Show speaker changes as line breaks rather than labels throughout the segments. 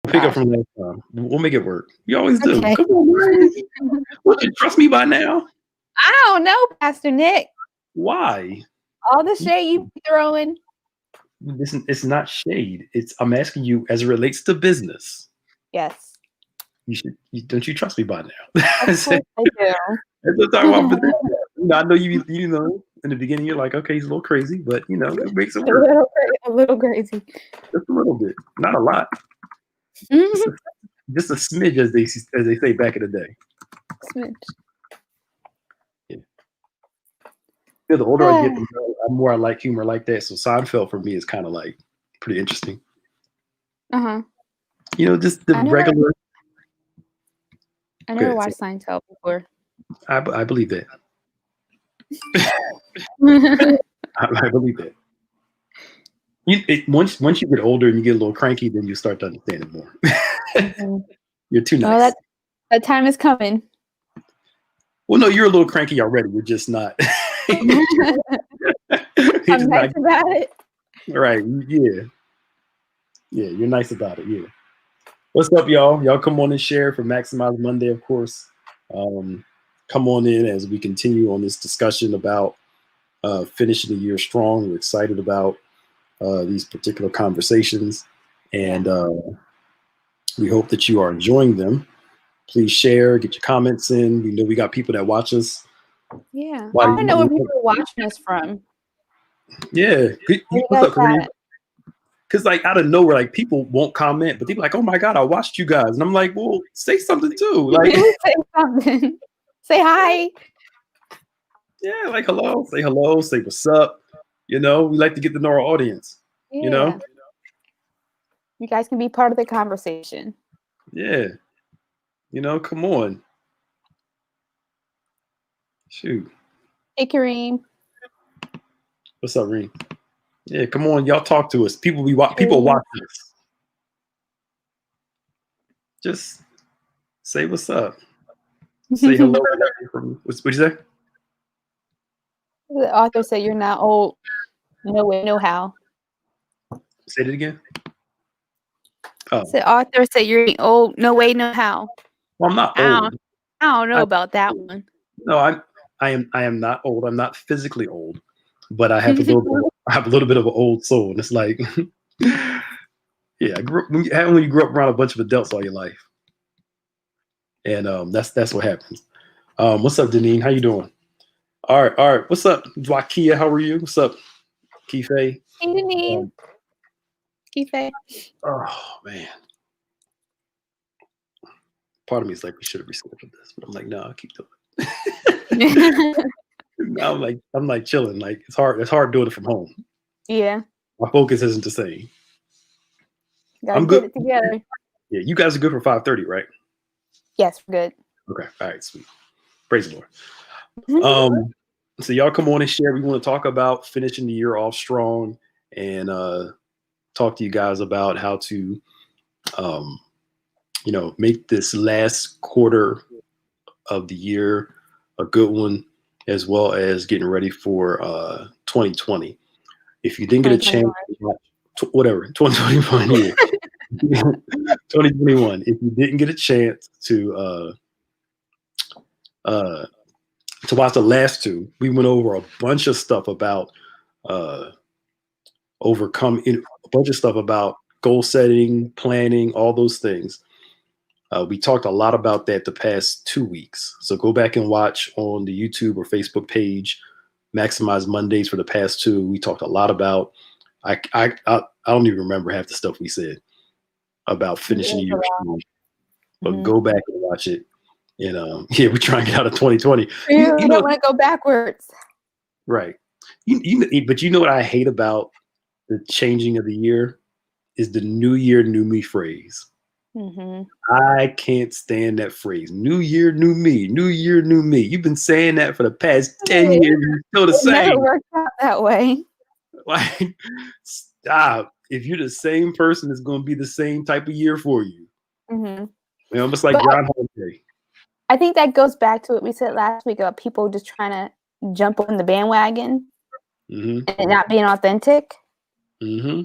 Pick up
Gosh.
from last time. We'll make it work. You always do.
Okay.
Come on, man. What, you trust me by now?
I don't know, Pastor Nick.
Why?
All the shade you be throwing.
Listen, it's not shade. I'm asking you as it relates to business.
Yes.
Don't you trust me by now?
Of
That's
course I do.
what I'm talking about business. I know you know in the beginning you're like, okay, he's a little crazy, but it makes it work.
A little crazy.
Just a little bit, not a lot.
Mhm.
Just a smidge, as they say back in the day.
Smidge.
Yeah. The older I get, the more I like humor like that. So Seinfeld for me is kind of like pretty interesting.
Uh-huh.
Just the regular.
I never watched Seinfeld before.
I believe that. I believe that. Once you get older and you get a little cranky, then you start to understand it more.
Mm-hmm.
You're too nice.
Well, that time is coming.
Well, no, you're a little cranky already. You're just not.
I'm nice about it.
Right. Yeah. Yeah, you're nice about it. Yeah. What's up, y'all? Y'all come on and share for Maximize Monday, of course. Come on in as we continue on this discussion about finishing the year strong. We're excited about these particular conversations, and we hope that you are enjoying them. Please share, get your comments in. We know we got people that watch us.
Yeah. I don't know where people are watching us from.
Yeah. What's up, Kareem? Because out of nowhere, people won't comment, but they're like, "Oh my God, I watched you guys," and I'm like, "Well, say something too."
Say something. Say hi.
Yeah, hello, say what's up. We like to get to know our audience.
Yeah. You guys can be part of the conversation.
Yeah. Come on. Shoot.
Hey, Kareem.
What's up, Reem? Yeah, come on, y'all talk to us. People watch us. Just say what's up. Say hello. What'd you say?
The author said you're not old. No way, no how.
Say it again.
Oh. The author said you're old. No way, no how.
Well, I'm not old.
I don't know about that one.
No, I am not old. I'm not physically old, but I have a little bit of an old soul, and it's like, yeah, when you grew up around a bunch of adults all your life, and that's what happens. What's up, Deneen? How you doing? All right. What's up, Dwakia? How are you? What's up, Kife?
Hey, Deneen. Kife.
Oh man. Part of me is like, we should have rescheduled this, but I'm like, no, I'll keep doing it. I'm like chilling. It's hard doing it from home.
Yeah.
My focus isn't the same.
I'm good. Get it together.
Yeah, you guys are good for 5:30, right?
Yes, we're good.
Okay. All right, sweet. Praise the Lord. So y'all come on and share. We want to talk about finishing the year off strong and talk to you guys about how to make this last quarter of the year a good one, as well as getting ready for 2020. If you didn't get a chance, whatever, 2021 year, 2021. If you didn't get a chance to watch the last two, we went over a bunch of stuff about a bunch of stuff about goal setting, planning, all those things. We talked a lot about that the past 2 weeks. So go back and watch on the YouTube or Facebook page, Maximize Mondays for the past 2. We talked a lot about, I don't even remember half the stuff we said about finishing the year strong. But go back and watch it. And we're trying to get out of 2020.
You don't want to go backwards.
Right. But you know what I hate about the changing of the year is the new year, new me phrase.
Mm-hmm.
I can't stand that phrase. New year, new me. New year, new me. You've been saying that for the past 10 years. You're still the same. It
never worked out that way.
Stop. If you're the same person, it's going to be the same type of year for you.
Mm-hmm.
Almost like Groundhog Day.
I think that goes back to what we said last week about people just trying to jump on the bandwagon and not being authentic.
Mm-hmm.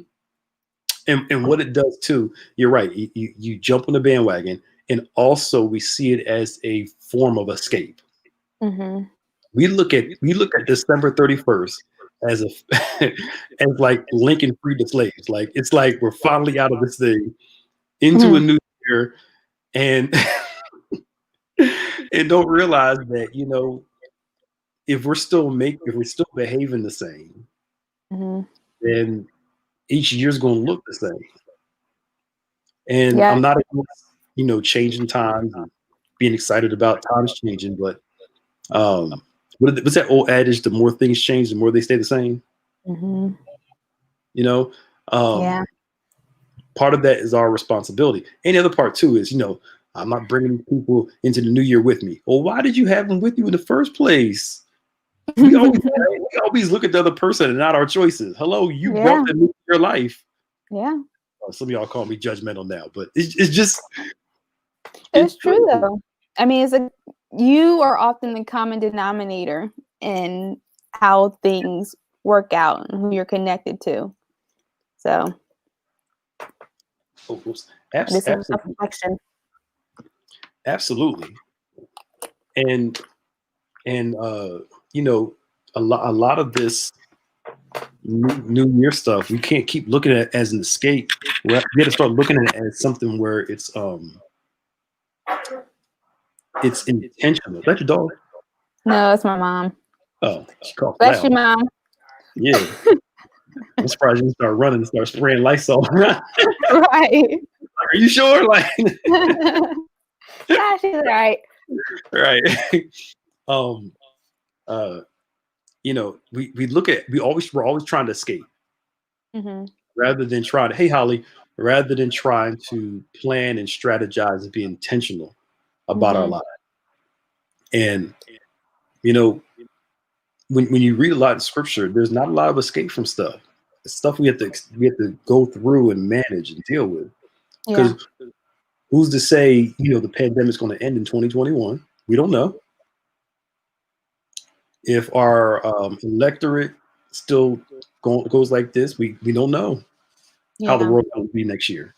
And what it does too, you're right. You jump on the bandwagon, and also we see it as a form of escape.
Mm-hmm.
We look at December 31st as a as like Lincoln freed the slaves. Like it's like we're finally out of this thing into a
Mm-hmm.
new year, and and don't realize that if we're still behaving the same,
Mm-hmm.
then each year's going to look the same. And
Yeah.
I'm not against changing times and being excited about times changing, but what's that old adage? The more things change, the more they stay the same.
Mm-hmm.
You know, um,
Yeah.
part of that is our responsibility. And the other part too is I'm not bringing people into the new year with me. Well, why did you have them with you in the first place? We always look at the other person and not our choices. Hello, you brought
Yeah.
them into your life.
Yeah.
Some of y'all call me judgmental now, but it's just
It's
it's
true
true.
though. I mean, it's like you are often the common denominator in how things work out and who you're connected to. So
Oh, oops.
this is a
Absolutely,
reflection.
absolutely, and and a lot of this new year stuff we can't keep looking at it as an escape. We got to start looking at it as something where it's intentional. Is that your dog?
No, it's my mom.
Oh, she coughed
Bless you,
loud.
mom.
Yeah, I'm surprised you didn't start running and start spraying Lysol. Are
Right.
you sure? Like,
Yeah, she's right.
right. um, uh, we're always trying to escape
Mm-hmm.
rather than trying to. Hey, Holly, rather than trying to plan and strategize and be intentional about our
Mm-hmm.
lives. And you know, when you read a lot in scripture, there's not a lot of escape from stuff. It's stuff we have to go through and manage and deal with.
Yeah.
Because who's to say the pandemic's going to end in 2021? We don't know. If our electorate still goes like this, we don't know how the
Yeah.
world will be next year.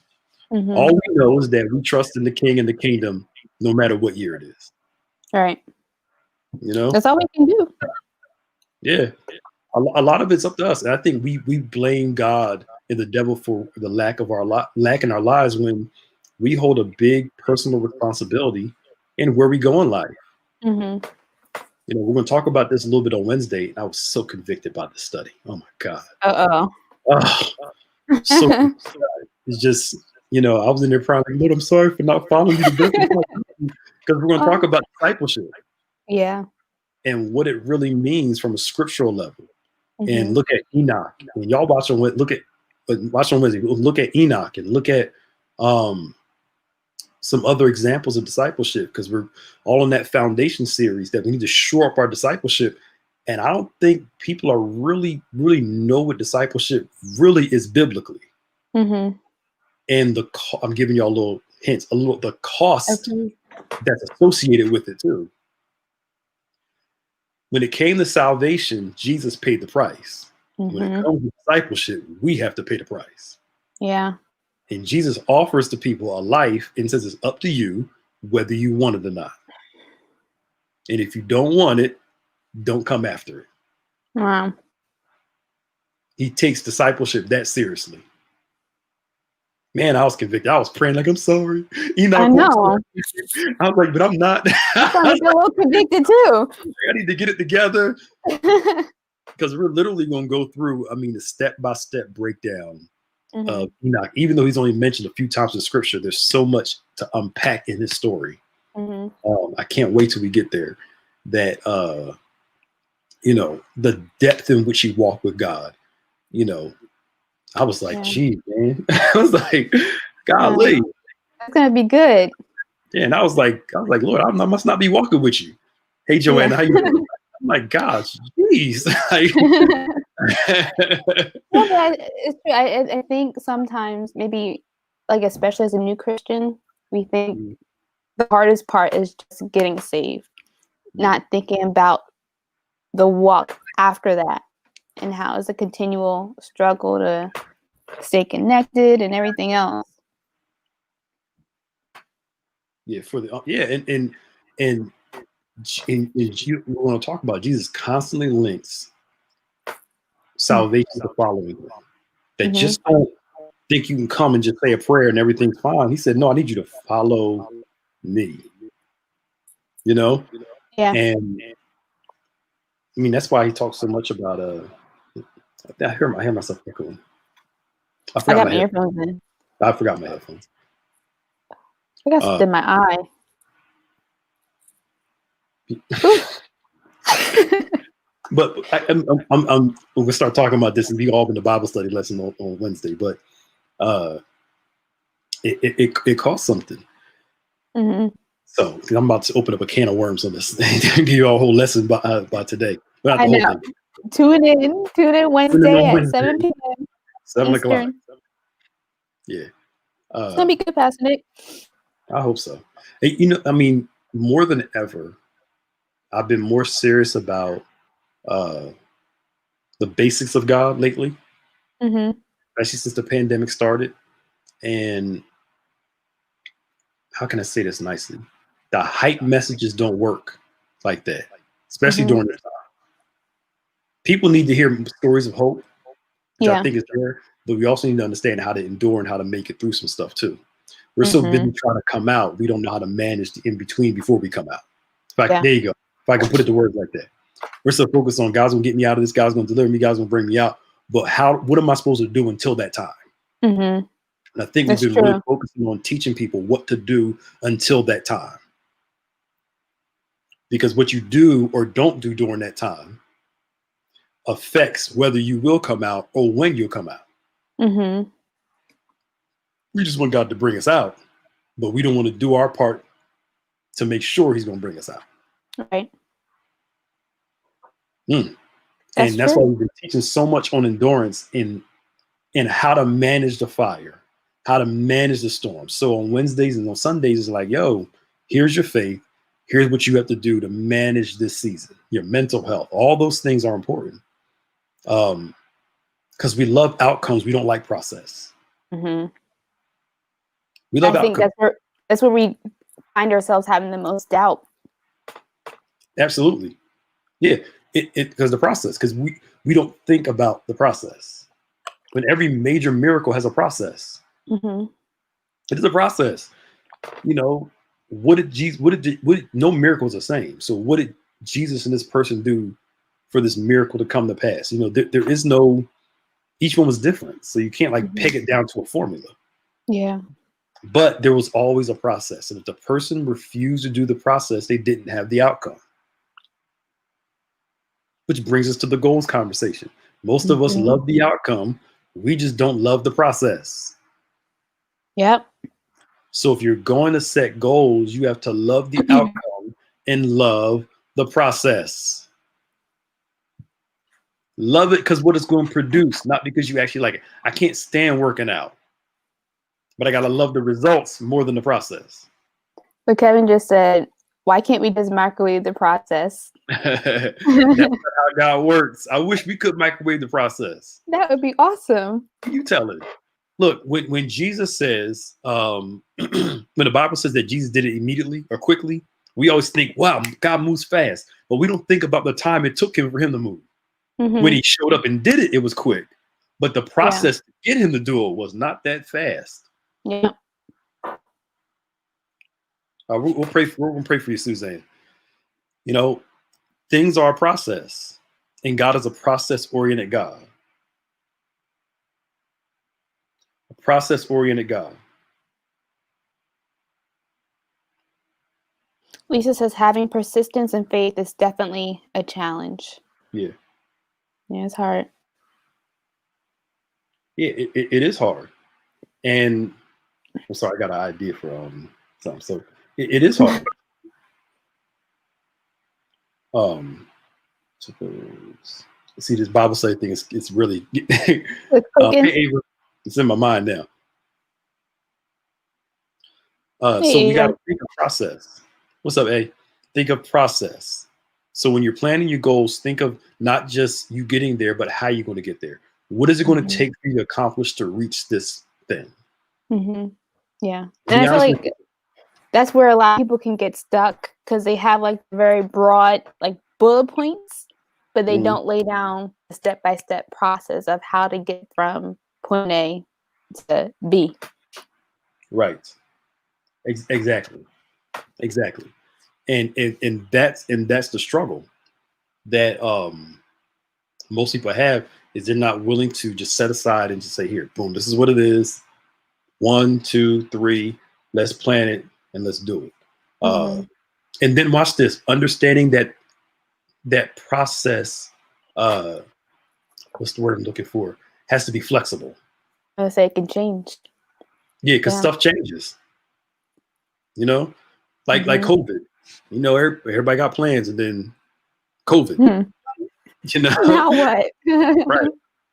All
Mm-hmm.
we know is that we trust in the King and the kingdom, no matter what year it is.
All right.
You know,
That's all we can do.
yeah. A lot of it's up to us, and I think we blame God and the devil for the lack in our lives when we hold a big personal responsibility in where we go in life.
Mm-hmm.
We're going to talk about this a little bit on Wednesday. I was so convicted by this study. Oh my God.
Uh-oh.
Oh, so it's just, I was in there praying, like, Lord, I'm sorry for not following you the best because we're going to talk about discipleship
Yeah.
and what it really means from a scriptural level. And
Mm-hmm.
look at Enoch. When y'all watch on Wednesday, look at Enoch and look at some other examples of discipleship because we're all in that foundation series that we need to shore up our discipleship. And I don't think people are really know what discipleship really is biblically.
Mm-hmm.
And I'm giving y'all a little hints, the cost
Okay.
that's associated with it too. When it came to salvation, Jesus paid the price. When it
Mm-hmm.
comes to discipleship, we have to pay the price.
Yeah.
And Jesus offers to people a life and says it's up to you whether you want it or not. And if you don't want it, don't come after it.
Wow.
He takes discipleship that seriously. Man, I was convicted. I was praying like, I'm sorry.
I
Enoch won't
know.
I was like, but I'm not.
I'm starting
I
to feel a little convicted too.
need to get it together because we're literally going to go through, a step-by-step breakdown
Mm-hmm.
of Enoch. Even though he's only mentioned a few times in scripture, there's so much to unpack in his story.
Mm-hmm.
I can't wait till we get there. That the depth in which he walked with God. I was like,
Yeah.
gee, man. I was like,
Yeah.
golly.
It's gonna be good.
Yeah, and I was like, Lord, I must not be walking with you. Hey,
Yeah.
Joanna, how you doing? I'm like, gosh, jeez.
No, but it's true. I think sometimes maybe like especially as a new Christian, we think the hardest part is just getting saved, not thinking about the walk after that and how it's a continual struggle to stay connected and everything else.
Yeah, and you want to talk about Jesus constantly links salvation to following him. That just don't think you can come and just say a prayer and everything's fine. He said, no, I need you to follow me. You know?
Yeah.
And I mean, that's why he talks so much about I hear myself echoing. I
got my earphones in.
I forgot my headphones.
I got something in my eye.
But I'm gonna start talking about this and be all in the Bible study lesson on Wednesday. But it costs something. So I'm about to open up a can of worms on this and give you a whole lesson by today. But not the whole thing.
Tune in Wednesday at 7 p.m.
7 o'clock. Yeah.
It's gonna be good, Pastor Nick.
I hope so. Hey, I mean, more than ever, I've been more serious about the basics of God lately, especially since the pandemic started. And how can I say this nicely? The hype messages don't work like that, especially during this time. People need to hear stories of hope, which I think is there, but we also need to understand how to endure and how to make it through some stuff too. We're so busy trying to come out, we don't know how to manage the in between before we come out. There you go. If I can put it to words like that. We're so focused on God's gonna get me out of this, God's gonna deliver me, God's gonna bring me out. But what am I supposed to do until that time? And I think we've been really focusing on teaching people what to do until that time. Because what you do or don't do during that time affects whether you will come out or when you'll come out. We just want God to bring us out, but we don't want to do our part to make sure he's going to bring us out.
Right.
And that's why we've been teaching so much on endurance in how to manage the fire, how to manage the storm. So on Wednesdays and on Sundays, it's like, yo, here's your faith. Here's what you have to do to manage this season. Your mental health, all those things are important. Because we love outcomes. We don't like process. We love outcomes.
I think that's where we find ourselves having the most doubt.
Absolutely. Yeah. Because the process, because we don't think about the process. When every major miracle has a process. It is a process. No miracle is the same. So what did Jesus and this person do for this miracle to come to pass? There is no, each one was different. So you can't peg it down to a formula.
Yeah.
But there was always a process. And if the person refused to do the process, they didn't have the outcome. Which brings us to the goals conversation. Most of us love the outcome. We just don't love the process.
Yep.
So if you're going to set goals, you have to love the outcome and love the process. Love it because what it's going to produce, not because you actually like it. I can't stand working out, but I got to love the results more than the process.
But Kevin just said, why can't we just microwave the process?
That's not how God works. I wish we could microwave the process.
That would be awesome.
You tell it. Look, when Jesus says, when the Bible says that Jesus did it immediately or quickly, we always think, wow, God moves fast. But we don't think about the time it took him for him to move. When he showed up and did it, it was quick. But the process to get him to do it was not that fast.
Yeah.
We're going to pray for you, Suzanne. Things are a process. And God is a process-oriented God. A process-oriented God.
Lisa says having persistence and faith is definitely a challenge.
Yeah.
Yeah, it's hard.
Yeah, it is hard. And I'm sorry, I got an idea for something. So it is hard. See, this Bible study thing it's really it's in my mind now. So we got to think of process. What's up, A? Think of process. So when you're planning your goals, think of not just you getting there, but how you're going to get there. What is it going to take for you to accomplish to reach this thing?
Yeah. And I feel like that's where a lot of people can get stuck because they have like very broad like bullet points, but they don't lay down a step-by-step process of how to get from point A to B.
Right. Exactly. And that's the struggle that most people have, is they're not willing to just set aside and just say, here, boom, this is what it is. 1, 2, 3, let's plan it and let's do it. And then watch this, understanding that process, what's the word I'm looking for, has to be flexible.
I would say it can change.
Yeah, because stuff changes. You know, like COVID. You know, everybody got plans, and then COVID. You know,
now what?
Right?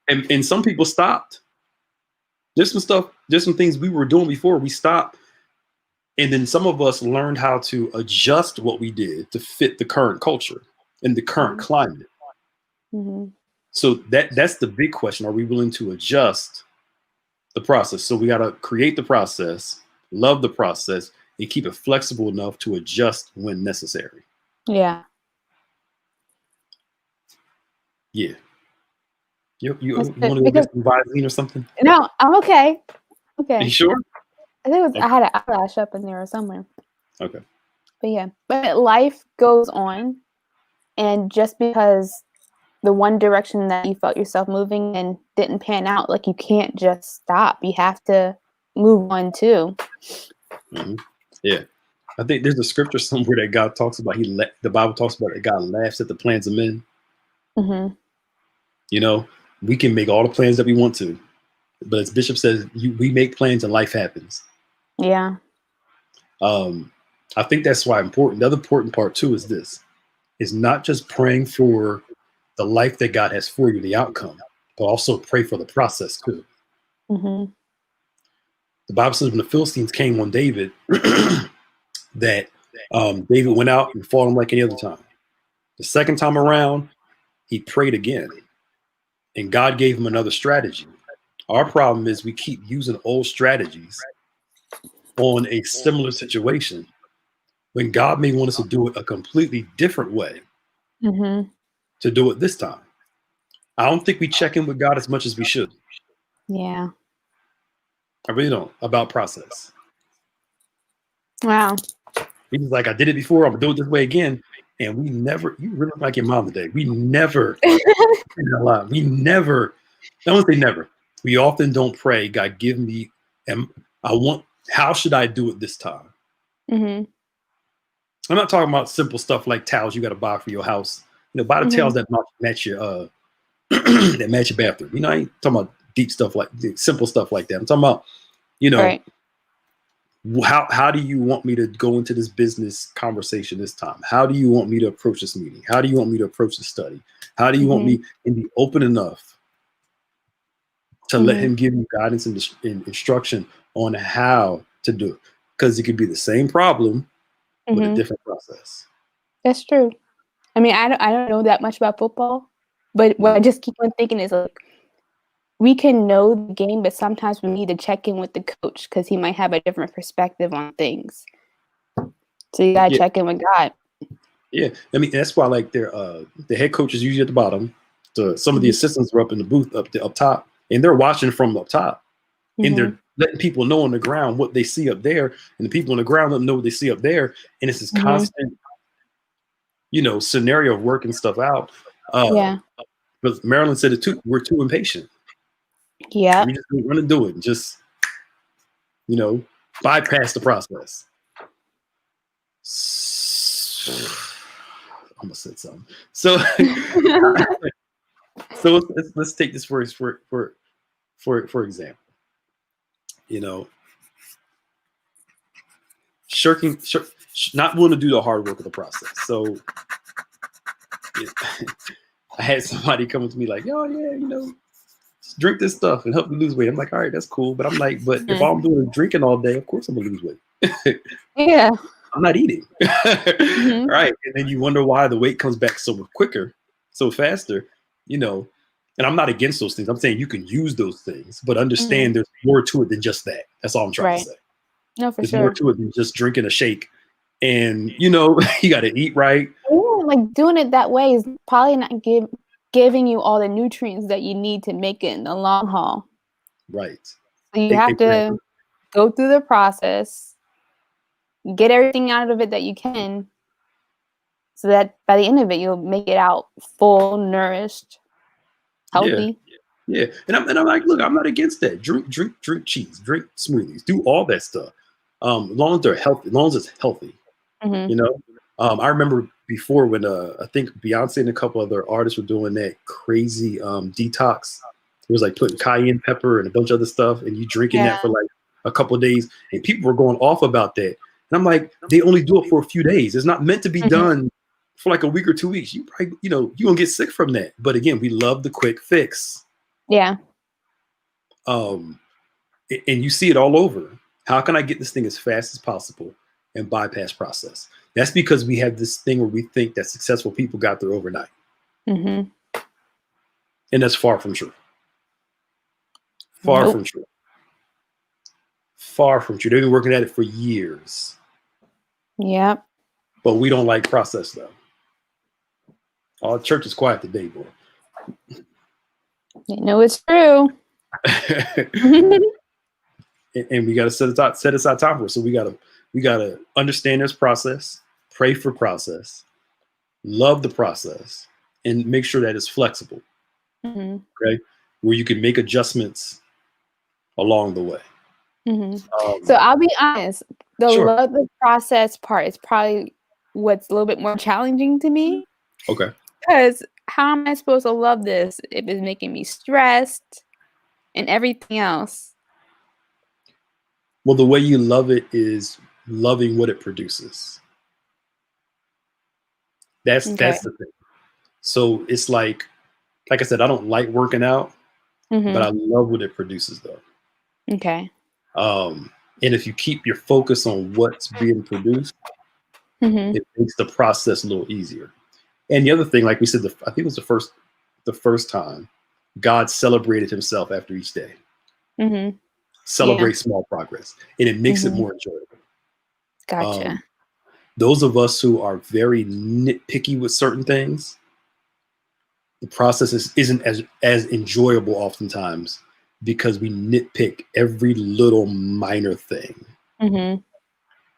And some people stopped. There's some things we were doing before we stopped, and then some of us learned how to adjust what we did to fit the current culture and the current climate. So that's the big question: are we willing to adjust the process? So we got to create the process, love the process, and keep it flexible enough to adjust when necessary.
Yeah.
Yeah. You want to go get some Visine or something?
No, I'm okay. Okay.
Are you sure?
I think it was, okay. I had an eyelash up in there or somewhere.
Okay.
But yeah, but life goes on, and just because the one direction that you felt yourself moving in didn't pan out, like you can't just stop. You have to move on too.
Yeah. I think there's a scripture somewhere that God talks about. The Bible talks about that God laughs at the plans of men. You know, we can make all the plans that we want to, but as Bishop says, we make plans and life happens.
Yeah.
I think that's why important. The other important part too is not just praying for the life that God has for you, the outcome, but also pray for the process too. The Bible says when the Philistines came on David, that David went out and fought him like any other time. The second time around, he prayed again, and God gave him another strategy. Our problem is we keep using old strategies on a similar situation when God may want us to do it a completely different way to do it this time. I don't think we check in with God as much as we should.
Yeah.
I really don't, about process.
Wow.
He's like, I did it before, I'm gonna do it this way again. And we never, you really like your mom today. We never, I don't say never. We often don't pray, God, give me, how should I do it this time? I'm not talking about simple stuff like towels you got to buy for your house. You know, buy the towels that match your that match your bathroom. You know, I ain't talking about deep stuff like simple stuff like that. I'm talking about, you know,
right.
How do you want me to go into this business conversation this time? How do you want me to approach this meeting? How do you want me to approach the study? How do you want me to be open enough to let him give you guidance and instruction on how to do it? Because it could be the same problem with a different process.
That's true. I mean, I don't know that much about football, but what I just keep on thinking is like, we can know the game, but sometimes we need to check in with the coach because he might have a different perspective on things. So you gotta check in with God.
Yeah, I mean that's why like the head coach is usually at the bottom. Some of the assistants are up in the booth up top, and they're watching from up top, and they're letting people know on the ground what they see up there, and the people on the ground let them know what they see up there, and it's this constant, you know, scenario of working stuff out. But Marilyn said it too. We're too impatient.
Yeah,
we just want to do it and just, you know, bypass the process. I almost said something. So, let's take this for example. You know, not willing to do the hard work of the process. So, I had somebody come to me like, "Oh yeah, you know, drink this stuff and help me lose weight." I'm like, all right, that's cool. But I'm like, but if I'm doing drinking all day, of course I'm gonna lose weight.
Yeah.
I'm not eating. Right. And then you wonder why the weight comes back so quicker, so faster, you know. And I'm not against those things. I'm saying you can use those things, but
Mm-hmm.
understand there's more to it than just that. That's all I'm trying to
Right.
say.
No, for
There's more
sure.
to it than just drinking a shake. And, you know, you got to eat right.
Yeah, like doing it that way is probably not giving you all the nutrients that you need to make it in the long haul.
Right.
So you have
Exactly.
to go through the process, get everything out of it that you can, so that by the end of it, you'll make it out full, nourished,
Yeah.
healthy.
Yeah. And I'm like, look, I'm not against that. Drink cheese, drink smoothies, do all that stuff. As long as they're healthy, as long as it's healthy,
Mm-hmm.
you know. I remember before when I think Beyonce and a couple other artists were doing that crazy detox. It was like putting cayenne pepper and a bunch of other stuff, and you drinking
Yeah.
that for like a couple of days, and people were going off about that. And I'm like, they only do it for a few days. It's not meant to be
Mm-hmm.
done for like a week or 2 weeks. You probably, you know, you're gonna get sick from that. But again, we love the quick fix.
Yeah.
And you see it all over. How can I get this thing as fast as possible and bypass process? That's because we have this thing where we think that successful people got there overnight.
Mm-hmm.
And that's far from true. Far
Nope.
from true. Far from true. They've been working at it for years.
Yep.
But we don't like process though. Our church is quiet today, boy.
You know it's true.
And we got to set aside time for it. So we gotta understand this process, pray for process, love the process, and make sure that it's flexible.
Mm-hmm.
Okay, where you can make adjustments along the way.
Mm-hmm. So I'll be honest, the
Sure.
love the process part is probably what's a little bit more challenging to me.
Okay.
Because how am I supposed to love this if it's making me stressed and everything else?
Well, the way you love it is loving what it produces. That's
Okay.
the thing. So it's like I said, I don't like working out, but I
Mm-hmm.
love what it produces though.
Okay.
And if you keep your focus on what's being produced,
Mm-hmm.
it makes the process a little easier. And the other thing, like we said, I think it was the first time God celebrated himself after each day.
Mm-hmm. Yeah.
Celebrate small progress, and it makes it
Mm-hmm.
more enjoyable.
Gotcha.
Those of us who are very nitpicky with certain things, the process isn't as enjoyable oftentimes because we nitpick every little minor thing.
Mm-hmm.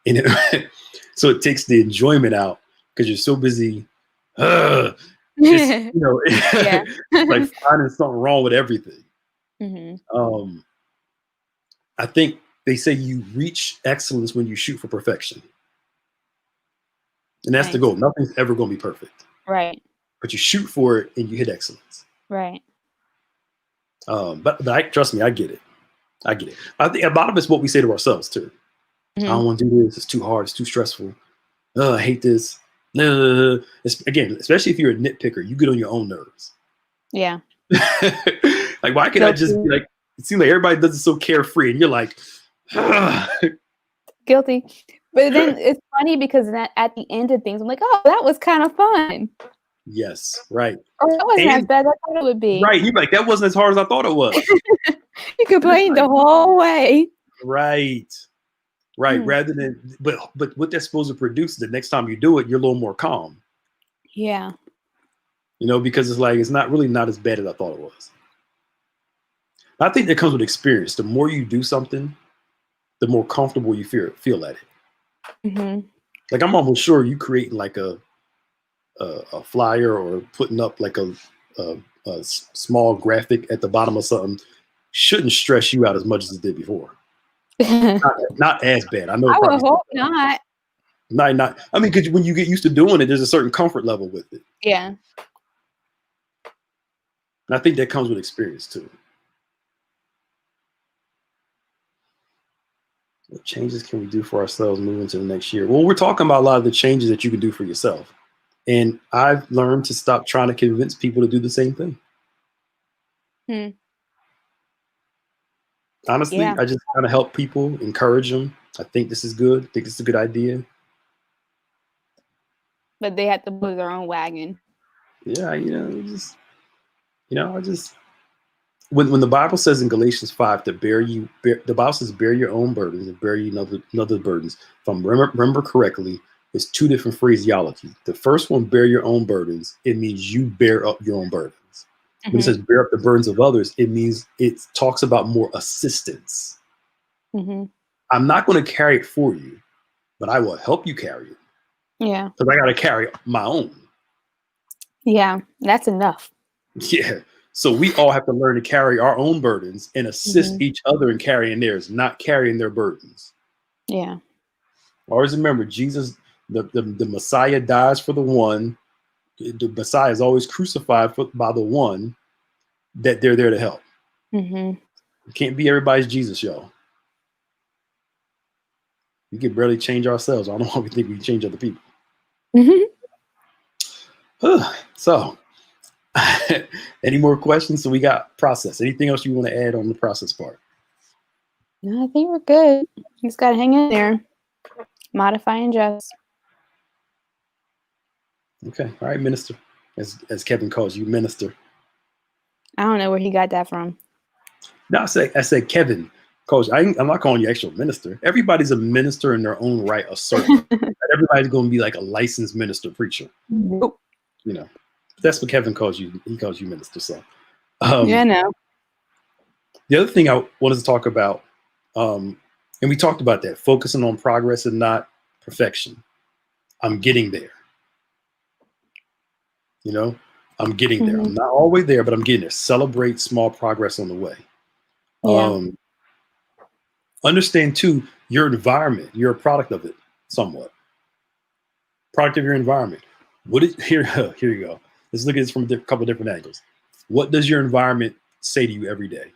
And so it takes the enjoyment out because you're so busy. It's
Yeah.
it's like finding something wrong with everything.
Mm-hmm.
Um, I think they say you reach excellence when you shoot for perfection, and that's the
Nice.
goal. Nothing's ever going to be perfect,
Right.
but you shoot for it and you hit excellence.
Right.
But I trust me, I get it. I get it. I think a lot of it's what we say to ourselves too. I
Mm-hmm.
don't want to do this. It's too hard. It's too stressful. I hate this. No. Again, especially if you're a nitpicker, you get on your own nerves.
Yeah.
Like, why can't I just be like? It seems like everybody does it so carefree, and you're like,
Guilty. But then it's funny because at the end of things, I'm like, oh, that was kind of fun.
yes, right.
Or that wasn't as bad as I thought it would be.
Right. You're like, that wasn't as hard as I thought it was.
You complained the whole way.
Right. Rather than, but what that's supposed to produce the next time you do it, you're a little more calm.
Yeah.
Because it's like, it's not as bad as I thought it was. I think that comes with experience. The more you do something, the more comfortable you feel at it.
Mm-hmm.
Like, I'm almost sure you creating like a flyer or putting up like a small graphic at the bottom of something shouldn't stress you out as much as it did before. Not as bad. I know.
I would hope not.
Not. I mean, because when you get used to doing it, there's a certain comfort level with it.
Yeah.
And I think that comes with experience too. What changes can we do for ourselves moving to the next year? Well, we're talking about a lot of the changes that you can do for yourself. And I've learned to stop trying to convince people to do the same thing. Honestly,
Yeah.
I just kind of help people, encourage them. I think this is good. I think this is a good idea.
But they have to pull their own wagon.
Yeah, just I just when the Bible says in Galatians 5 to the Bible says bear your own burdens and bear you another burdens. If I remember correctly, it's two different phraseology. The first one, bear your own burdens, it means you bear up your own burdens. When it says bear up the burdens of others, it means it talks about more assistance. I'm not going to carry it for you, but I will help you carry it.
Yeah.
Because I got to carry my own.
Yeah, that's enough.
Yeah. So we all have to learn to carry our own burdens and assist each other in carrying theirs, not carrying their burdens.
Yeah.
Always remember, Jesus, the Messiah dies for the one. The Messiah is always crucified by the one that they're there to help. You can't be everybody's Jesus, y'all. We can barely change ourselves. I don't know why we think we can change other people. So, any more questions? So we got process. Anything else you want to add on the process part?
No, I think we're good. You just got to hang in there. Modify and adjust.
Okay. All right, minister. As Kevin calls you, minister.
I don't know where he got that from.
No, I said Kevin. Coach, I'm not calling you actual minister. Everybody's a minister in their own right, a certain. Everybody's going to be like a licensed minister preacher.
Nope.
That's what Kevin calls you. He calls you minister. So,
yeah, no.
The other thing I wanted to talk about, and we talked about that, focusing on progress and not perfection. I'm getting there. I'm getting there. I'm not all the way there, but I'm getting there. Celebrate small progress on the way.
Yeah.
Understand too, your environment, you're a product of it somewhat. Product of your environment. Here you go. Let's look at this from a couple of different angles. What does your environment say to you every day?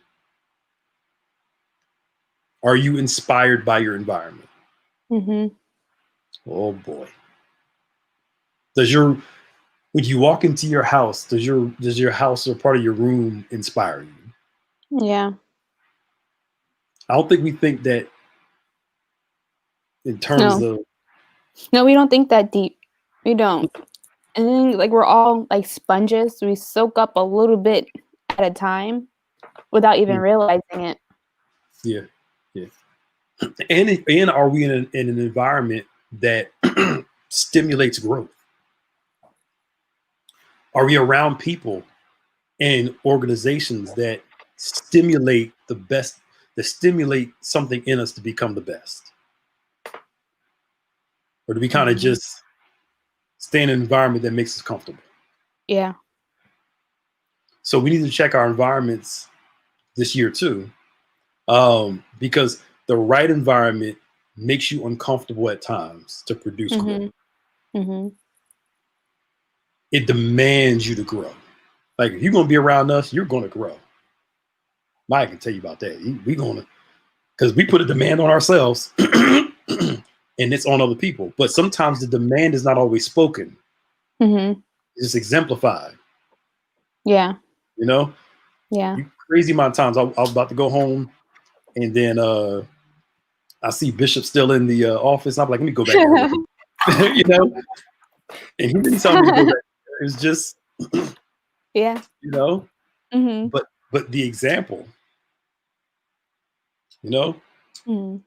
Are you inspired by your environment? Oh boy. When you walk into your house, does your house or part of your room inspire you?
Yeah.
I don't think we think that in terms of.
No, we don't think that deep. We don't. And then, like, we're all like sponges. We soak up a little bit at a time without even realizing it.
Yeah. And are we in an environment that stimulates growth? Are we around people and organizations that stimulate the best, that stimulate something in us to become the best? Or do we kind of just stay in an environment that makes us comfortable?
Yeah.
So we need to check our environments this year too, because the right environment makes you uncomfortable at times to produce growth. It demands you to grow. Like, if you're going to be around us, you're going to grow. Mike can tell you about that. We're going to, because we put a demand on ourselves and it's on other people. But sometimes the demand is not always spoken. It's exemplified.
Yeah.
Yeah. Crazy amount of times I was about to go home and then I see Bishop still in the office. I'm like, let me go back. And he didn't tell me to go back. It was just,
yeah.
But the example,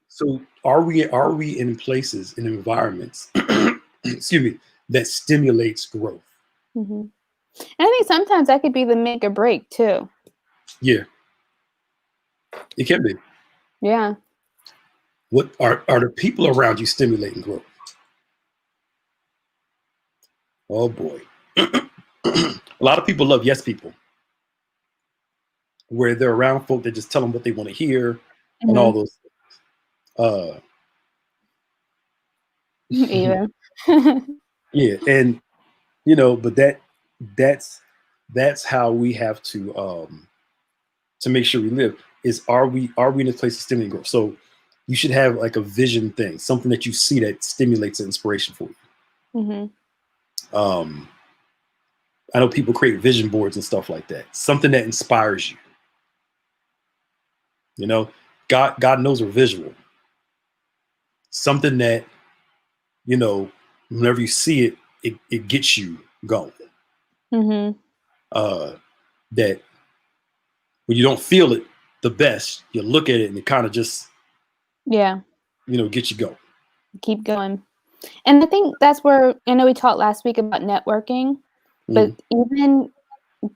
So are we in places, in environments, excuse me, that stimulates growth?
And I think sometimes that could be the make or break too.
Yeah, it can be.
Yeah.
What are the people around you stimulating growth? Oh boy. A lot of people love yes people, where they're around folk that just tell them what they want to hear and all those things.
Yeah.
Yeah, and but that's how we have to make sure we live. Is are we in a place of stimulating growth? So you should have like a vision thing, something that you see that stimulates inspiration for you. I know people create vision boards and stuff like that. Something that inspires you. God knows we're visual. Something that, whenever you see it, it gets you going. that when you don't feel it the best, you look at it and it kind of just,
Yeah.
Get you going.
Keep going. And I think that's where, I know we talked last week about networking, but even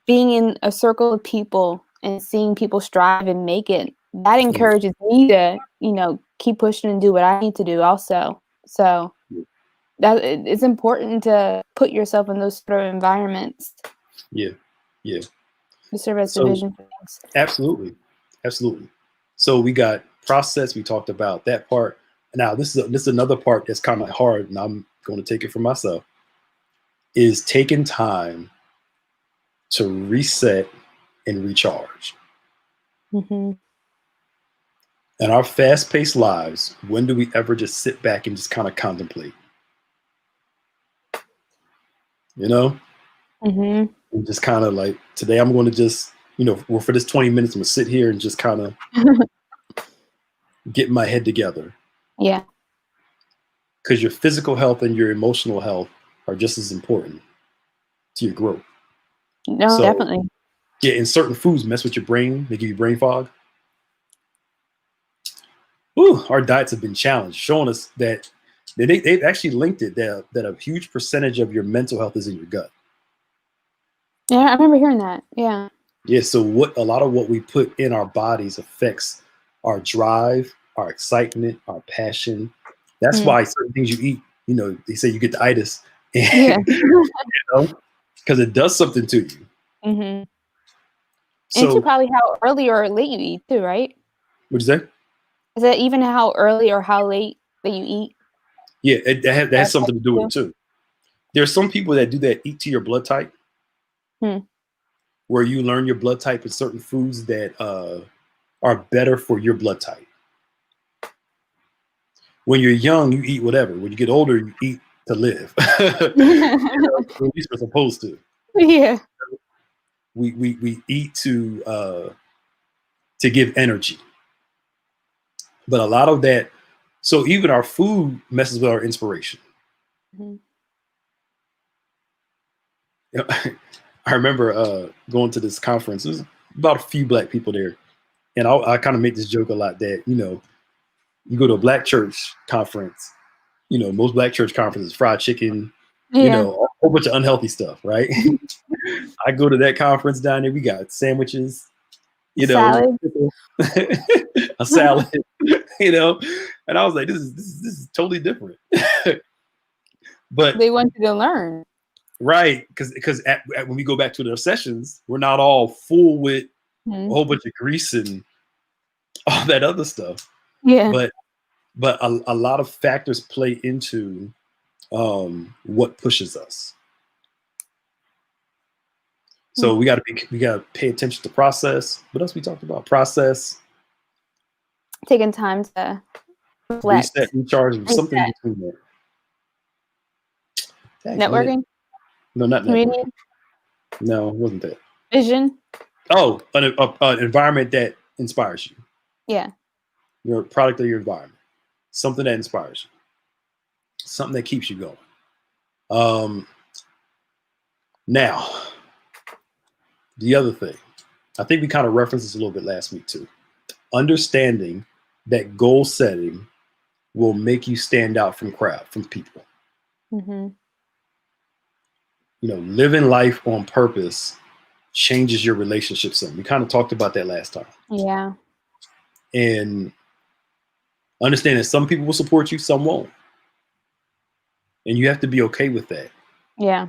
being in a circle of people and seeing people strive and make it, that encourages me to, keep pushing and do what I need to do also. So that it's important to put yourself in those sort of environments.
Yeah.
To serve as the
So
vision for things.
absolutely. So we got process. We talked about that part. Now this is another part that's kind of hard, and I'm going to take it for myself. Is taking time to reset and recharge.
Mm-hmm.
In our fast-paced lives, when do we ever just sit back and just kind of contemplate?
Mm-hmm.
And just kind of like, today I'm going to just, well, for this 20 minutes, I'm going to sit here and just kind of get my head together.
Yeah.
Because your physical health and your emotional health are just as important to your growth.
No, definitely.
Yeah, and certain foods mess with your brain. They give you brain fog. Ooh, our diets have been challenged, showing us that they've actually linked it that a huge percentage of your mental health is in your gut.
Yeah, I remember hearing that. Yeah.
Yeah, so a lot of what we put in our bodies affects our drive, our excitement, our passion. That's why certain things you eat, they say you get the itis.
Yeah.
Because it does something to you.
Mm-hmm.
So,
and to probably how early or late you eat too, right?
What'd you say?
Is that even how early or how late that you eat?
Yeah, that has something to do with it too. There's some people that do that, eat to your blood type, where you learn your blood type in certain foods that are better for your blood type. When you're young, you eat whatever. When you get older, you eat to live. At least we're supposed to.
Yeah.
We eat to give energy. But a lot of that, so even our food messes with our inspiration.
Mm-hmm.
I remember going to this conference. There was about a few black people there. And I kind of make this joke a lot that, you go to a black church conference, most black church conferences, fried chicken, a whole bunch of unhealthy stuff, right? I go to that conference down there, we got sandwiches,
salad.
a salad, and I was like, this is totally different. But
they want you to learn.
Right, because when we go back to their sessions, we're not all full with a whole bunch of grease and all that other stuff.
Yeah.
But a lot of factors play into what pushes us. So we got to pay attention to process. What else we talked about? Process.
Taking time to reflect.
Reset, recharge, something between that.
Networking?
No, not
community?
Networking. No, it wasn't that.
Vision?
Oh, an environment that inspires you.
Yeah.
Your product of your environment. Something that inspires you. Something that keeps you going. Now, the other thing, I think we kind of referenced this a little bit last week too. Understanding that goal setting will make you stand out from people.
Mm-hmm.
Living life on purpose changes your relationship some. We kind of talked about that last time.
Yeah.
And understand that some people will support you, some won't. And you have to be okay with that.
Yeah.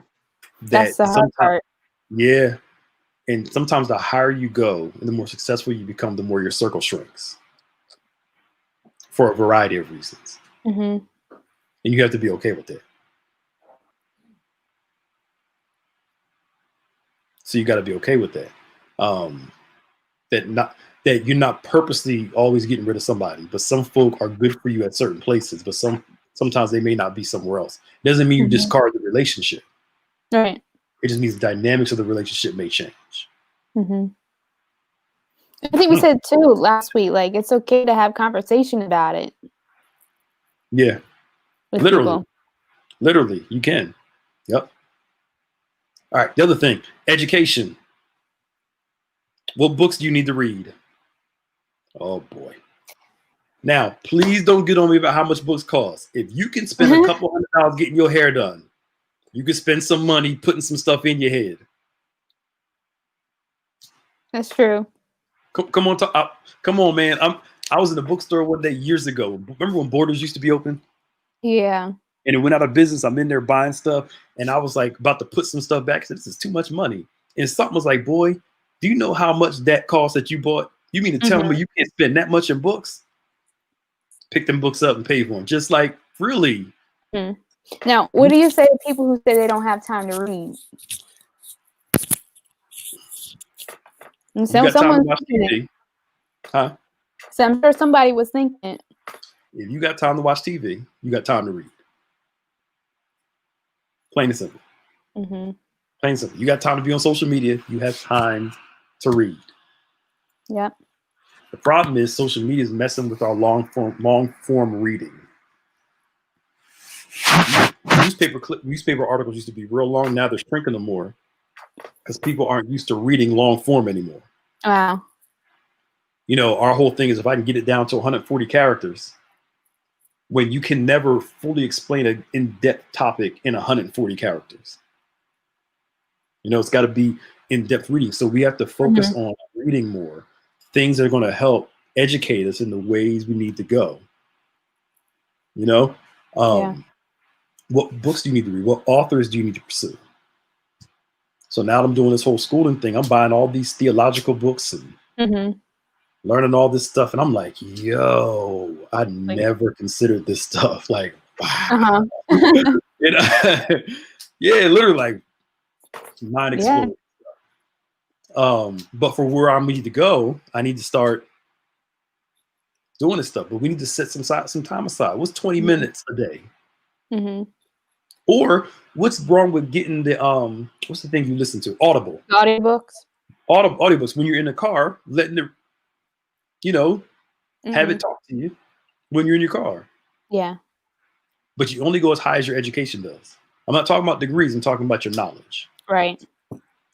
That's the hard part.
Yeah. And sometimes the higher you go and the more successful you become, the more your circle shrinks for a variety of reasons.
Mm-hmm.
And you have to be okay with that. So you got to be okay with that. That you're not purposely always getting rid of somebody, but some folk are good for you at certain places, but sometimes they may not be somewhere else. It doesn't mean you discard the relationship.
Right.
It just means the dynamics of the relationship may change.
Mm-hmm. I think we said too last week, like it's okay to have conversation about it.
Yeah. Literally, you can. Yep. All right. The other thing, education. What books do you need to read? Oh boy. Now, please don't get on me about how much books cost. If you can spend a couple $100 getting your hair done, you can spend some money putting some stuff in your head.
That's true.
Come on, come on, man. I was in a bookstore one day years ago. Remember when Borders used to be open?
Yeah.
And it went out of business. I'm in there buying stuff, and I was like about to put some stuff back. I said, this is too much money. And something was like, boy, do you know how much that cost that you bought? You mean to tell me you can't spend that much in books? Pick them books up and pay for them. Just like, really?
Now, what do you say to people who say they don't have time to read? And so
you got time to watch TV. Huh?
So I'm sure somebody was thinking.
If you got time to watch TV, you got time to read. Plain and simple. Plain and simple. You got time to be on social media. You have time to read.
Yep.
The problem is social media is messing with our long form reading. Newspaper articles used to be real long. Now they're shrinking them more because people aren't used to reading long form anymore.
Wow.
You know, our whole thing is if I can get it down to 140 characters, when you can never fully explain an in-depth topic in 140 characters. You know, it's got to be in-depth reading. So we have to focus on reading more, things that are going to help educate us in the ways we need to go. You know, what books do you need to read? What authors do you need to pursue? So now I'm doing this whole schooling thing. I'm buying all these theological books and learning all this stuff. And I'm like, yo, I never considered this stuff. Like, wow. Yeah, literally like mind exploding. But for where I need to go, I need to start doing this stuff. But we need to set some time aside. What's 20 minutes a day? Or what's wrong with getting the what's the thing you listen to? Audible.
Audiobooks.
Audiobooks. When you're in the car, letting it, you know, have it talk to you when you're in your car.
Yeah.
But you only go as high as your education does. I'm not talking about degrees. I'm talking about your knowledge.
Right.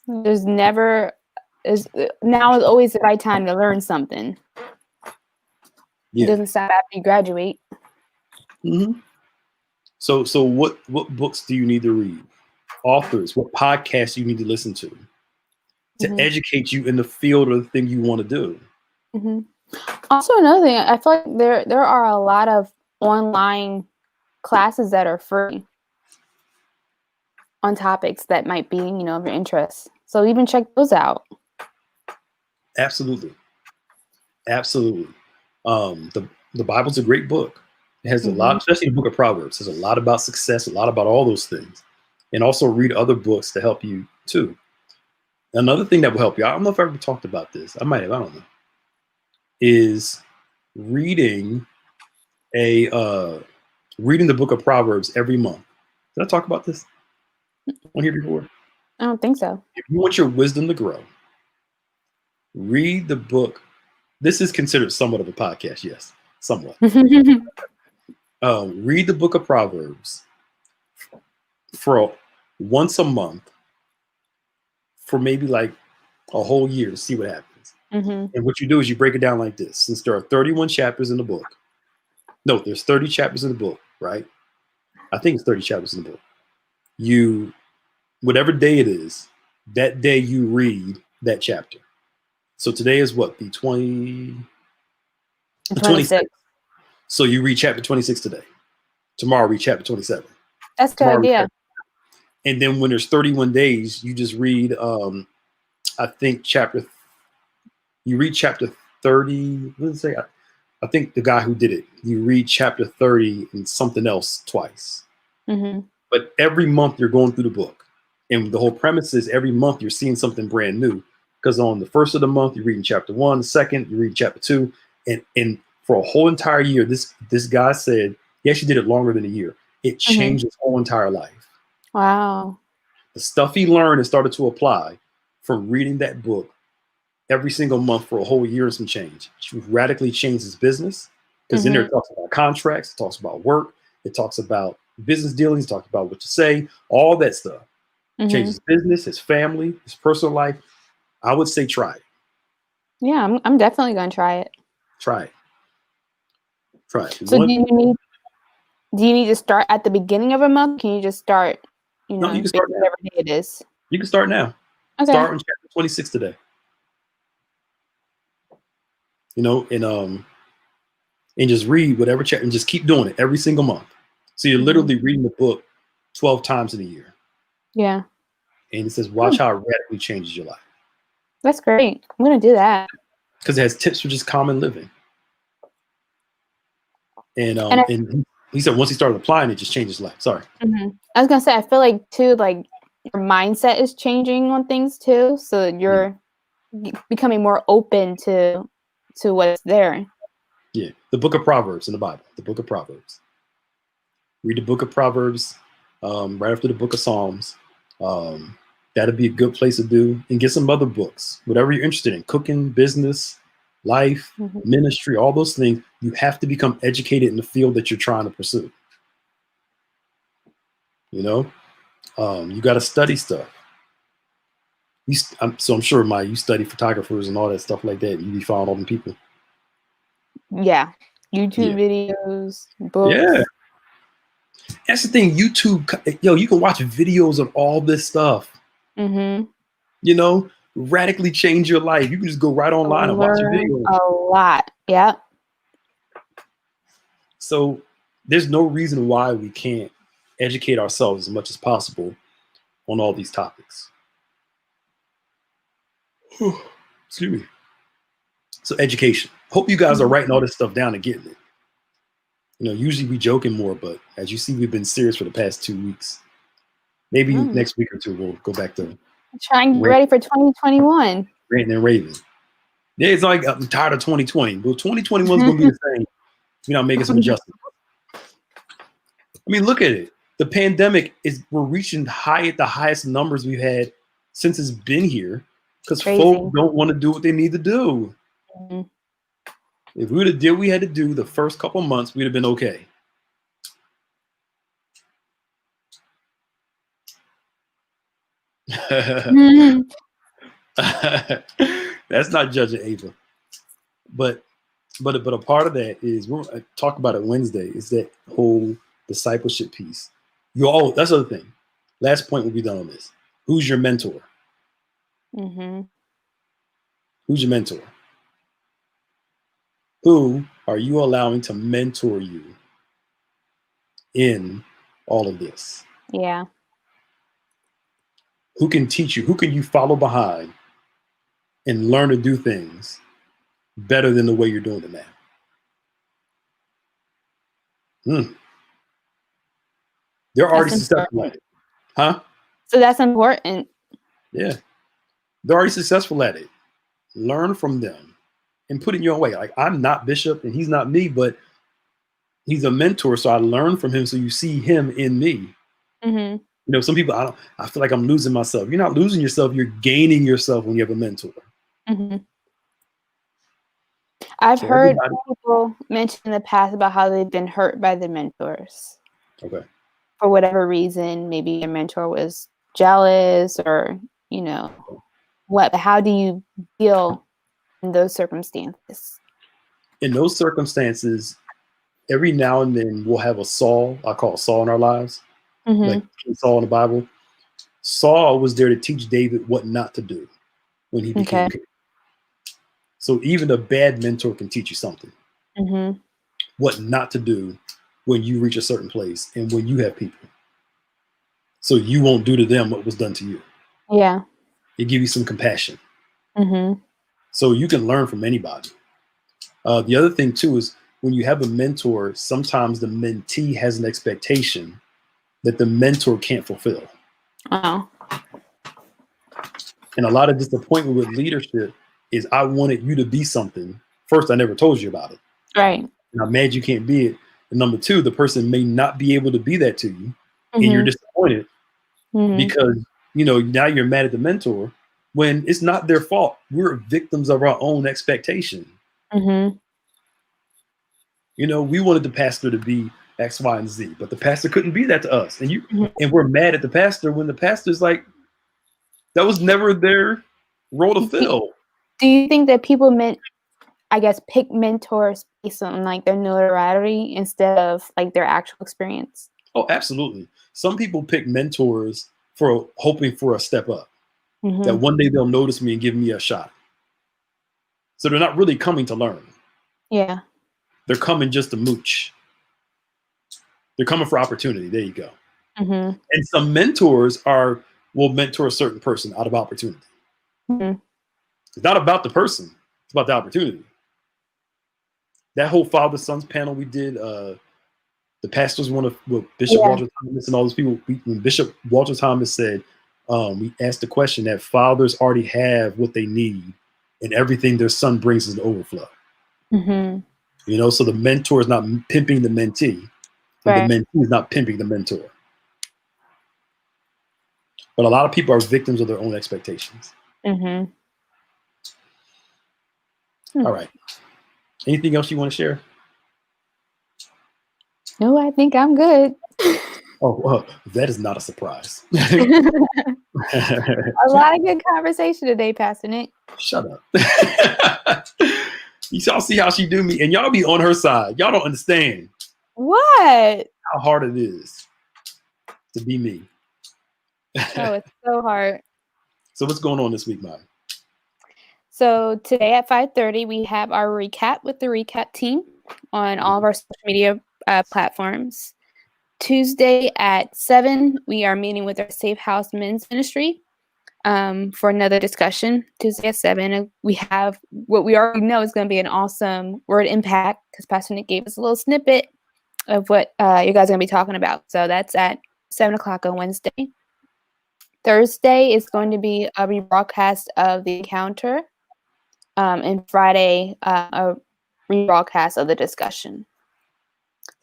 Now is always the right time to learn something. It doesn't stop after you graduate.
So what books do you need to read? Authors, what podcasts you need to listen to educate you in the field of the thing you want to do.
Also, another thing, I feel like there are a lot of online classes that are free on topics that might be, of your interest. So even check those out.
Absolutely. The Bible's a great book. It has a lot, especially the book of Proverbs. There's a lot about success, a lot about all those things. And also read other books to help you too. Another thing that will help you, I don't know if I ever talked about this. I might have, I don't know. Is reading reading the book of Proverbs every month. Did I talk about this on here before?
I don't think so.
If you want your wisdom to grow, read the book. This is considered somewhat of a podcast, yes, somewhat. Read the book of Proverbs for once a month for maybe like a whole year to see what happens. And what you do is you break it down like this. Since there are 31 chapters in the book. No, there's 30 chapters in the book, right? I think it's 30 chapters in the book. Whatever day it is, that day you read that chapter. So today is what? The 26th. So you read chapter 26 today. Tomorrow read chapter 27.
That's a good idea.
And then when there's 31 days, you just read, I think you read chapter 30. What did it say? I think the guy who did it, you read chapter 30 and something else twice. But every month you're going through the book. And the whole premise is every month you're seeing something brand new. Because on the first of the month, you're reading chapter 1. The second, you read chapter 2. And for a whole entire year, this guy said he actually did it longer than a year. It changed his whole entire life.
Wow.
The stuff he learned and started to apply from reading that book every single month for a whole year and some change. It radically changed his business. Because in there it talks about contracts, it talks about work, it talks about business dealings, it talks about what to say, all that stuff. Changed his business, his family, his personal life. I would say try it.
Yeah, I'm definitely gonna try it.
Try it. Try it.
So do you need to start at the beginning of a month? Can you just start,
No, you can start now.
whatever day it is?
You can start now.
Okay.
Start on chapter 26 today. And just read whatever chapter and just keep doing it every single month. So you're literally reading the book 12 times in a year.
Yeah.
And it says, watch how it radically changes your life.
That's great. I'm gonna do that.
Because it has tips for just common living. And he said once he started applying, it just changed his life. Sorry.
I was gonna say, I feel like too, like your mindset is changing on things too, so you're becoming more open to what's there.
Yeah, the book of Proverbs in the Bible. The book of Proverbs. Read the book of Proverbs right after the book of Psalms. That'd be a good place to do. And get some other books, whatever you're interested in: cooking, business, life, ministry, all those things. You have to become educated in the field that you're trying to pursue. You got to study stuff. So I'm sure, you study photographers and all that stuff like that. You be following all them people.
Yeah, YouTube videos, books.
Yeah, that's the thing. YouTube, you can watch videos of all this stuff. Radically change your life. You can just go right online and watch a video.
A lot. Yeah.
So there's no reason why we can't educate ourselves as much as possible on all these topics. Excuse me. So education. Hope you guys are writing all this stuff down and getting it. Usually we joking more, but as you see, we've been serious for the past 2 weeks. Maybe next week or two, we'll go back to
trying to get ready for 2021.
Ranting and raving. Yeah, it's like I'm tired of 2020. Well, 2021 is going to be the same. We're not making some adjustments. I mean, look at it. The pandemic we're reaching the highest numbers we've had since it's been here because folk don't want to do what they need to do. If we would have did what we had to do the first couple months, we'd have been okay. That's not judging Ava, but a part of that is we're going to talk about it Wednesday. Is that whole discipleship piece? That's the other thing. Last point, we'll be done on this. Who's your mentor? Who's your mentor? Who are you allowing to mentor you in all of this?
Yeah.
Who can teach you? Who can you follow behind and learn to do things better than the way you're doing it now? They're already successful at it. Huh?
So that's important.
Yeah. They're already successful at it. Learn from them and put it in your own way. Like, I'm not Bishop and he's not me, but he's a mentor. So I learn from him. So you see him in me. Some people, I feel like I'm losing myself. You're not losing yourself. You're gaining yourself when you have a mentor.
I've heard people mention in the past about how they've been hurt by the mentors.
Okay.
For whatever reason, maybe your mentor was jealous or, what. How do you deal in those circumstances?
In those circumstances, every now and then we'll have a Saul. I call it Saul in our lives. Like Saul in the Bible. Saul was there to teach David what not to do when he became king. So even a bad mentor can teach you something. What not to do when you reach a certain place and when you have people. So you won't do to them what was done to you.
Yeah.
It gives you some compassion. So you can learn from anybody. The other thing too is when you have a mentor, sometimes the mentee has an expectation that the mentor can't fulfill.
Wow.
And a lot of disappointment with leadership is I wanted you to be something. First, I never told you about it.
Right.
And I'm mad you can't be it. And number two, the person may not be able to be that to you. And you're disappointed because, now you're mad at the mentor when it's not their fault. We're victims of our own expectation. We wanted the pastor to be X, Y, and Z, but the pastor couldn't be that to us. And and we're mad at the pastor when the pastor's like, that was never their role to fill.
Do you think that people pick mentors based on like their notoriety instead of like their actual experience?
Oh, absolutely. Some people pick mentors for hoping for a step up, that one day they'll notice me and give me a shot. So they're not really coming to learn.
Yeah.
They're coming just to mooch. They're coming for opportunity. There you go. And some mentors will mentor a certain person out of opportunity. It's not about the person. It's about the opportunity. That whole Father Sons panel we did, the pastors with Bishop Walter Thomas and all those people. When Bishop Walter Thomas said, we asked the question that fathers already have what they need, and everything their son brings is an overflow. You know, so the mentor is not pimping the mentee, and the mentee is not pimping the mentor. But a lot of people are victims of their own expectations. All right. Anything else you want to share?
No, I think I'm good.
Oh, that is not a surprise.
A lot of good conversation today, Pastor Nick.
Shut up. Y'all see how she do me, and y'all be on her side. Y'all don't understand
what
how hard it is to be me.
Oh, it's so hard.
So what's going on this week, Mom?
So today at 5:30, we have our recap with the recap team on all of our social media platforms. Tuesday at 7, we are meeting with our Safe House Men's Ministry for another discussion. Tuesday at 7, we have what we already know is going to be an awesome word impact because Pastor Nick gave us a little snippet of what you guys are going to be talking about. So that's at 7 o'clock on Wednesday. Thursday is going to be a rebroadcast of the encounter, and Friday a rebroadcast of the discussion.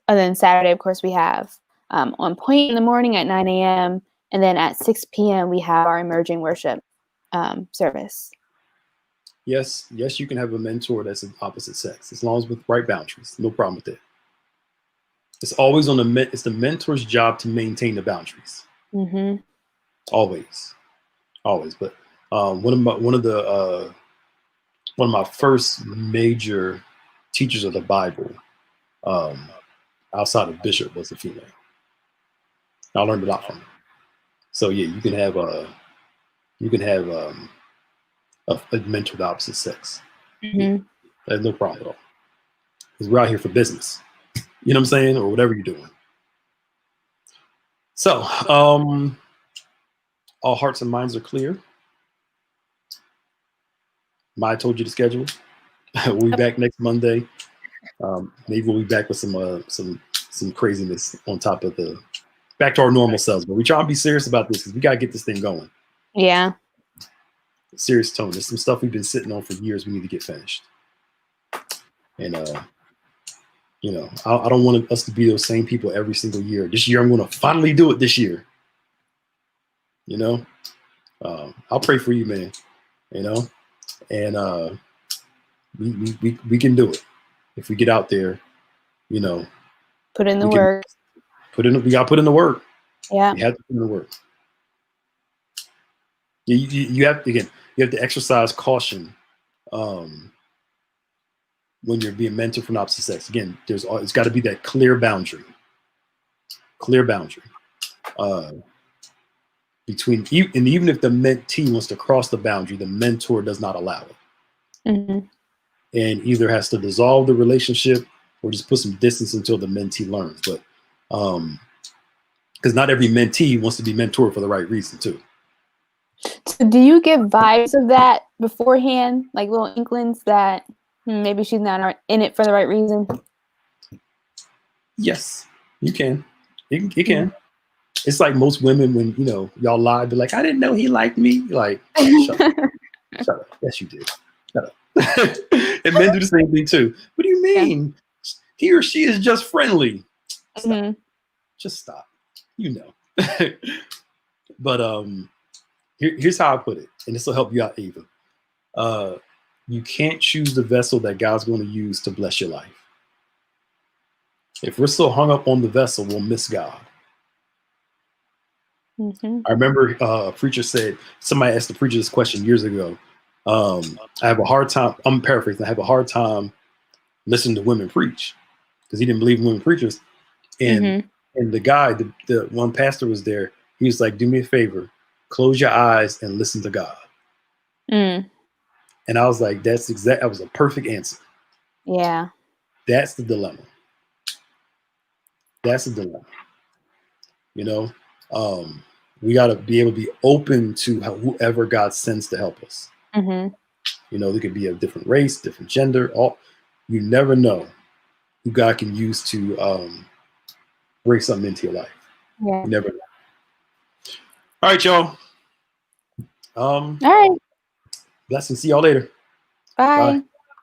And then Saturday, of course, we have On Point in the morning at 9 a.m. And then at 6 p.m. we have our emerging worship service.
Yes, you can have a mentor that's of opposite sex, as long as with right boundaries. No problem with that. It's always it's the mentor's job to maintain the boundaries. Always. But one of my first major teachers of the Bible, outside of Bishop, was a female. I learned a lot from her. So yeah, you can have a mentor of the opposite sex. There's no problem at all. Because we're out here for business. You know what I'm saying? Or whatever you're doing. So, all hearts and minds are clear. Maya told you the schedule. We'll be back next Monday. Maybe we'll be back with some craziness on top of back to our normal selves. But we try to be serious about this because we got to get this thing going.
Yeah.
Serious tone. There's some stuff we've been sitting on for years we need to get finished. And, I don't want us to be those same people every single year. This year, I'm going to finally do it this year. I'll pray for you, man. And we can do it if we get out there.
Put in the work.
We got to put in the work.
Yeah.
We have to put in the work. You have to exercise caution when you're being mentored from opposite sex. Again, it's got to be that clear boundary. Between you, and even if the mentee wants to cross the boundary, the mentor does not allow it. And either has to dissolve the relationship or just put some distance until the mentee learns. But because not every mentee wants to be mentored for the right reason too.
So do you get vibes of that beforehand, like little inklings that maybe she's not in it for the right reason?
Yes, you can. It can. It's like most women when y'all lie, be like, I didn't know he liked me. Like, shut up. Shut up. Yes, you did. Shut up. And men do the same thing too. What do you mean? Yeah. He or she is just friendly. Stop. Just stop. But here's how I put it, and this will help you out, Ava. You can't choose the vessel that God's going to use to bless your life. If we're so hung up on the vessel, we'll miss God. I remember a preacher said, somebody asked the preacher this question years ago. I have a hard time. I'm paraphrasing. I have a hard time listening to women preach because he didn't believe in women preachers. And and the guy, the one pastor was there. He was like, "Do me a favor, close your eyes and listen to God."
Mm.
And I was like, that was a perfect answer.
Yeah.
That's the dilemma. That's the dilemma. You know, we got to be able to be open to whoever God sends to help us.
Mm-hmm.
You know, they could be a different race, different gender. You never know who God can use to bring something into your life.
Yeah.
You never know. All right, y'all.
All right.
Blessings. See y'all later.
Bye.
Bye.